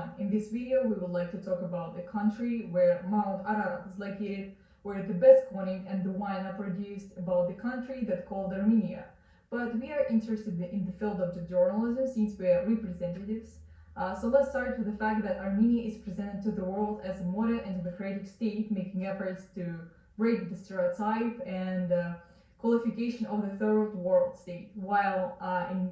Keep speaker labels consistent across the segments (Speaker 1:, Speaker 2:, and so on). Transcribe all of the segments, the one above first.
Speaker 1: everyone. In this video, we would like to talk about the country where Mount Ararat is located, where the best cognac and the wine are produced, about the country that's called Armenia. But we are interested in the field of the journalism since we are representatives. So let's start with the fact that Armenia is presented to the world as a modern and democratic state, making efforts to break the stereotype and qualification of the third world state, while in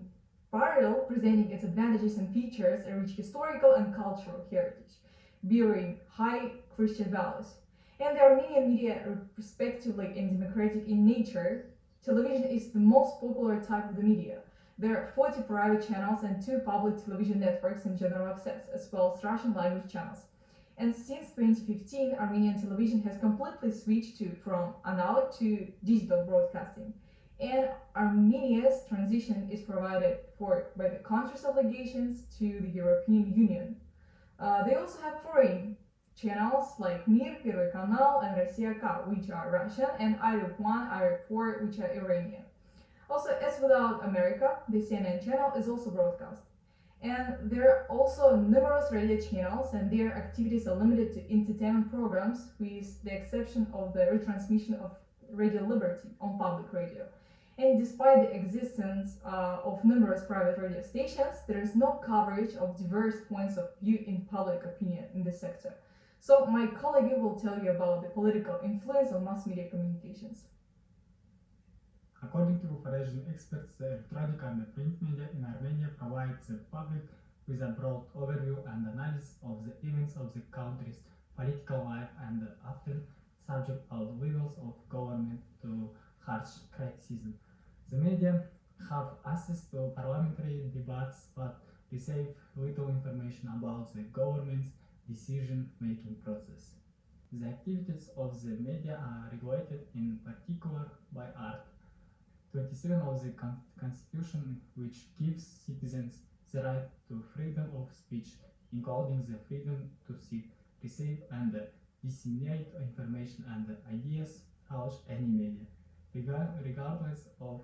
Speaker 1: parallel presenting its advantages and features, a rich historical and cultural heritage, bearing high Christian values. And the Armenian media are respectively and democratic in nature. Television is the most popular type of the media. There are 40 private channels and 2 public television networks in general access, as well as Russian language channels. And since 2015, Armenian television has completely switched from analog to digital broadcasting. And Armenia's transition is provided for by the country's obligations to the European Union. They also have foreign channels like Mir, Первый Канал, and Россия К, which are Russian, and IITU, IITU, which are Iranian. Also, as without America, the CNN channel is also broadcast. And there are also numerous radio channels, and their activities are limited to entertainment programs, with the exception of the retransmission of Radio Liberty on public radio. And despite the existence of numerous private radio stations, there is no coverage of diverse points of view in public opinion in this sector. So my colleague will tell you about the political influence on mass media communications.
Speaker 2: According to foreign experts, the electronic and the print media in Armenia provides the public with a broad overview and analysis of the events of the country's political life and often subject of levels of government to harsh criticism. The media have access to parliamentary debates but receive little information about the government's decision-making process. The activities of the media are regulated in particular by Art. 27 of the Constitution, which gives citizens the right to freedom of speech, including the freedom to see, receive and disseminate information and ideas through any media, regardless of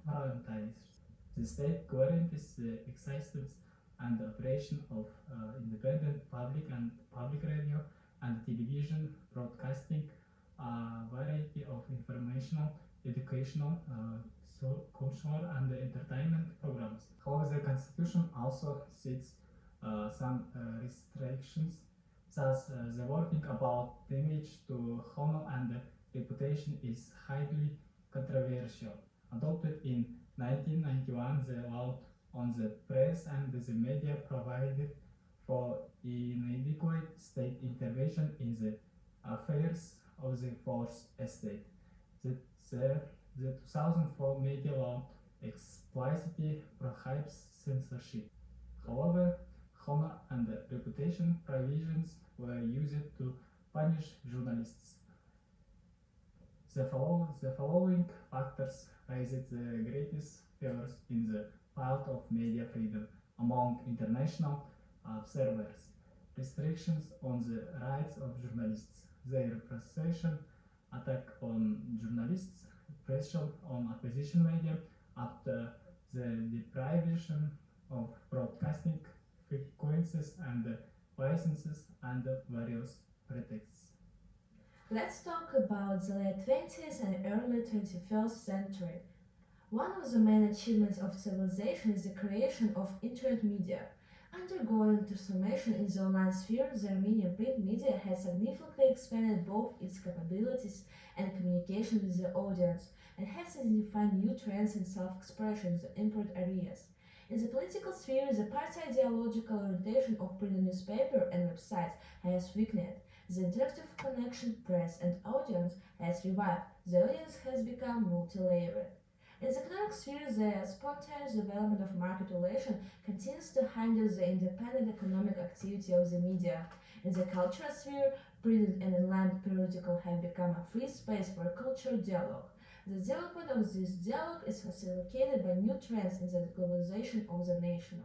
Speaker 2: parliamentarism. The state guarantees the existence and operation of independent public radio and television, broadcasting a variety of informational, educational, cultural and entertainment programs. However, the Constitution also sets some restrictions, thus the wording about damage to honor and reputation is highly controversial. Adopted in 1991, the law on the press and the media provided for inadequate state intervention in the affairs of the fourth estate. The 2004 media law explicitly prohibits censorship. However, honor and reputation provisions were used to punish journalists. The following factors raised the greatest fears in the field of media freedom among international observers: restrictions on the rights of journalists, their repression, attack on journalists, pressure on opposition media, after the deprivation of broadcasting frequencies and licenses under various pretexts.
Speaker 3: Let's talk about the late 20th and early 21st century. One of the main achievements of civilization is the creation of internet media. Undergoing transformation in the online sphere, the Armenian print media has significantly expanded both its capabilities and communication with the audience, and has identified new trends in self-expression in the important areas. In the political sphere, the party-ideological orientation of print newspaper and websites has weakened. The interactive connection, press and audience has revived. The audience has become multi-layered. In the economic sphere, the spontaneous development of market relations continues to hinder the independent economic activity of the media. In the cultural sphere, print and online periodical have become a free space for cultural dialogue. The development of this dialogue is facilitated by new trends in the globalization of the nation.